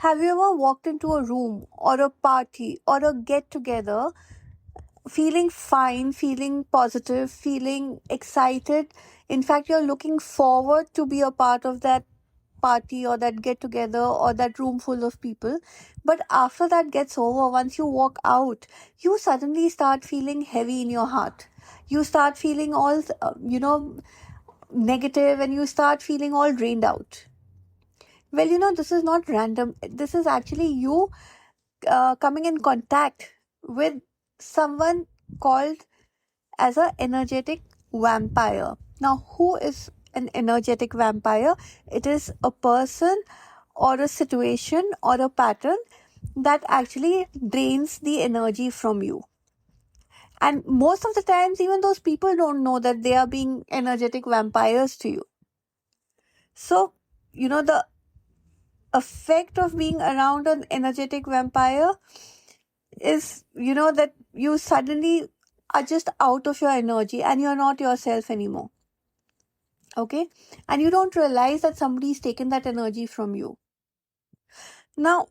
Have you ever walked into a room or a party or a get together feeling fine, feeling positive, feeling excited? In fact, you're looking forward to be a part of that party or that get together or that room full of people. But after that gets over, once you walk out, you suddenly start feeling heavy in your heart. You start feeling all, negative, and you start feeling all drained out. Well, this is not random. This is actually you coming in contact with someone called as a energetic vampire. Now, who is an energetic vampire? It is a person or a situation or a pattern that actually drains the energy from you. And most of the times, even those people don't know that they are being energetic vampires to you. So, the effect of being around an energetic vampire is, that you suddenly are just out of your energy and you're not yourself anymore. Okay? And you don't realize that somebody's taken that energy from you. Now,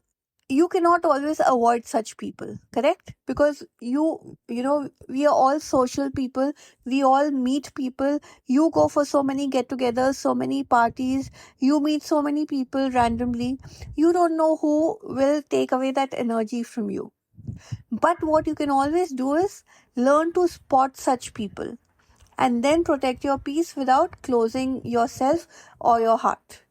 you cannot always avoid such people, correct? Because we are all social people. We all meet people. You go for so many get-togethers, so many parties. You meet so many people randomly. You don't know who will take away that energy from you. But what you can always do is learn to spot such people and then protect your peace without closing yourself or your heart.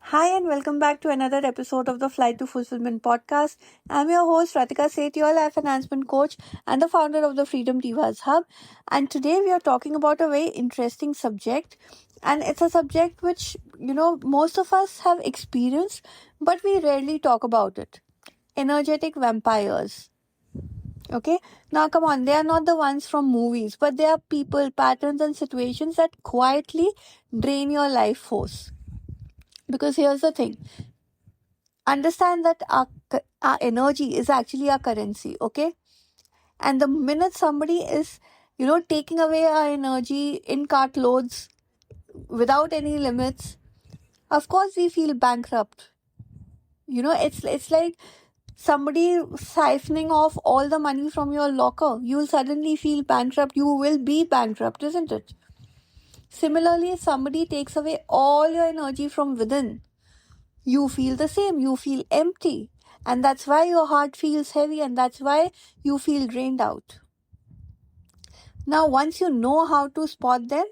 Hi, and welcome back to another episode of the Flight to Fulfillment podcast. I'm your host, Ratika Seth, your life enhancement coach and the founder of the Freedom Divas Hub. And today we are talking about a very interesting subject. And it's a subject which, most of us have experienced, but we rarely talk about it. Energetic vampires. Okay, now come on, they are not the ones from movies, but they are people, patterns, and situations that quietly drain your life force. Because here's the thing, understand that our energy is actually our currency, okay? And the minute somebody is, taking away our energy in cartloads without any limits, of course we feel bankrupt. It's like somebody siphoning off all the money from your locker. You'll suddenly feel bankrupt. You will be bankrupt, isn't it? Similarly, if somebody takes away all your energy from within, you feel the same. You feel empty. And that's why your heart feels heavy, and that's why you feel drained out. Now, once you know how to spot them,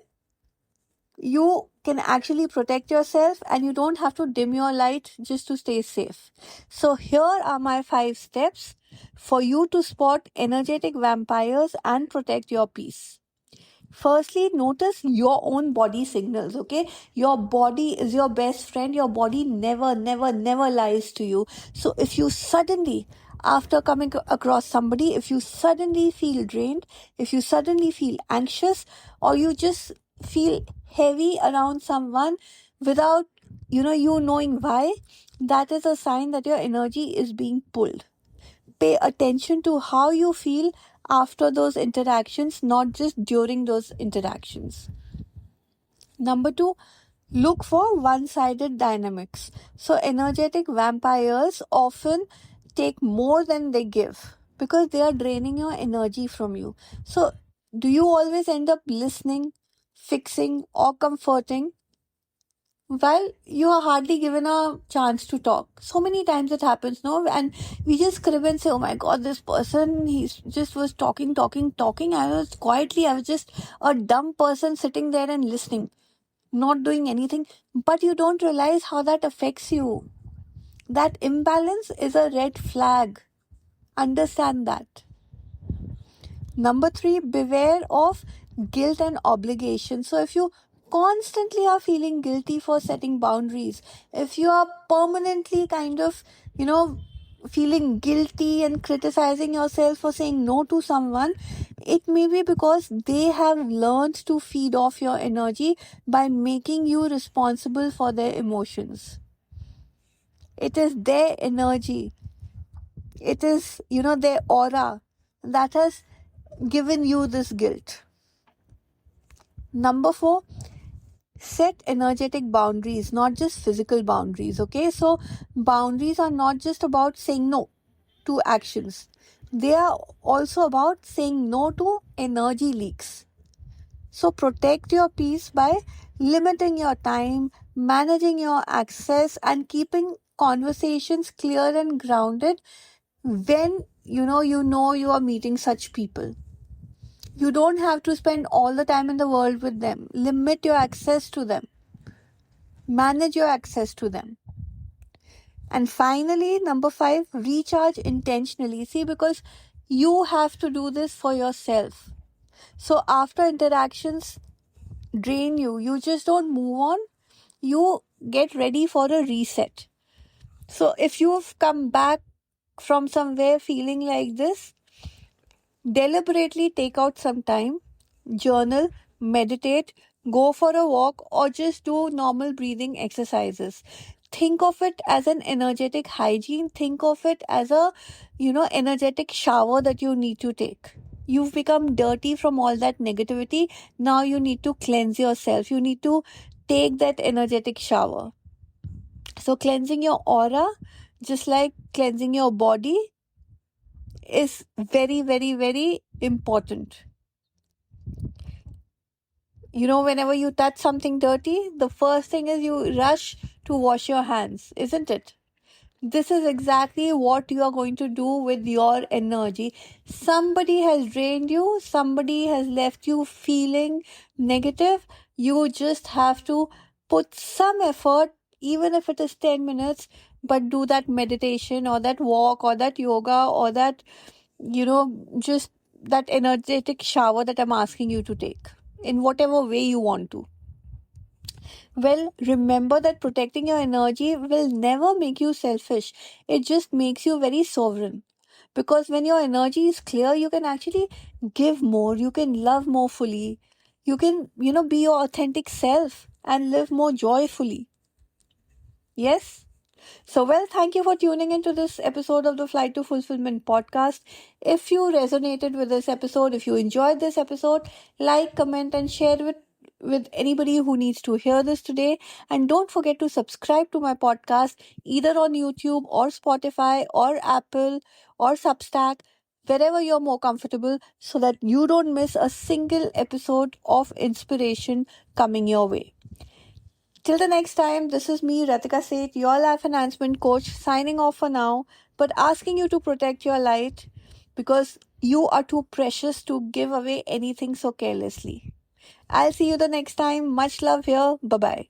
you can actually protect yourself and you don't have to dim your light just to stay safe. So here are my 5 steps for you to spot energetic vampires and protect your peace. Firstly, notice your own body signals, okay? Your body is your best friend. Your body never lies to you. So if you suddenly, after coming across somebody, if you suddenly feel drained, if you suddenly feel anxious, or you just feel heavy around someone without, you knowing why, that is a sign that your energy is being pulled. Pay attention to how you feel after those interactions, not just during those interactions. Number 2, look for one-sided dynamics. So energetic vampires often take more than they give because they are draining your energy from you. So do you always end up listening, fixing, or comforting while you are hardly given a chance to talk? So many times it happens, no? And we just crib and say, oh my god, this person, he just was talking. I was just a dumb person sitting there and listening, not doing anything. But you don't realize how that affects you. That imbalance is a red flag. Understand that. Number 3, beware of guilt and obligation. So if you constantly are feeling guilty for setting boundaries, if you are permanently kind of, feeling guilty and criticizing yourself for saying no to someone, it may be because they have learned to feed off your energy by making you responsible for their emotions. It is their energy. It is, their aura that has given you this guilt. Number 4, Set energetic boundaries, not just physical boundaries, okay? So boundaries are not just about saying no to actions. They are also about saying no to energy leaks. So protect your peace by limiting your time, managing your access, and keeping conversations clear and grounded when you are meeting such people. You don't have to spend all the time in the world with them. Limit your access to them. Manage your access to them. And finally, number 5, recharge intentionally. See, because you have to do this for yourself. So after interactions drain you, you just don't move on. You get ready for a reset. So if you've come back from somewhere feeling like this, deliberately take out some time, journal, meditate, go for a walk, or just do normal breathing exercises. Think of it as an energetic hygiene. Think of it as a, energetic shower that you need to take. You've become dirty from all that negativity. Now you need to cleanse yourself. You need to take that energetic shower. So cleansing your aura, just like cleansing your body, is very, very, very important. Whenever you touch something dirty, the first thing is you rush to wash your hands, isn't it? This is exactly what you are going to do with your energy. Somebody has drained you, somebody has left you feeling negative. You just have to put some effort, even if it is 10 minutes, but do that meditation or that walk or that yoga or that, just that energetic shower that I'm asking you to take in whatever way you want to. Well, remember that protecting your energy will never make you selfish. It just makes you very sovereign. Because when your energy is clear, you can actually give more, you can love more fully, you can, be your authentic self and live more joyfully. Yes? So, well, thank you for tuning into this episode of the Flight to Fulfillment podcast. If you resonated with this episode, if you enjoyed this episode, like, comment, and share with anybody who needs to hear this today. And don't forget to subscribe to my podcast either on YouTube or Spotify or Apple or Substack, wherever you're more comfortable, so that you don't miss a single episode of inspiration coming your way. Till the next time, this is me, Ratika Seth, your life enhancement coach, signing off for now, but asking you to protect your light because you are too precious to give away anything so carelessly. I'll see you the next time. Much love here. Bye-bye.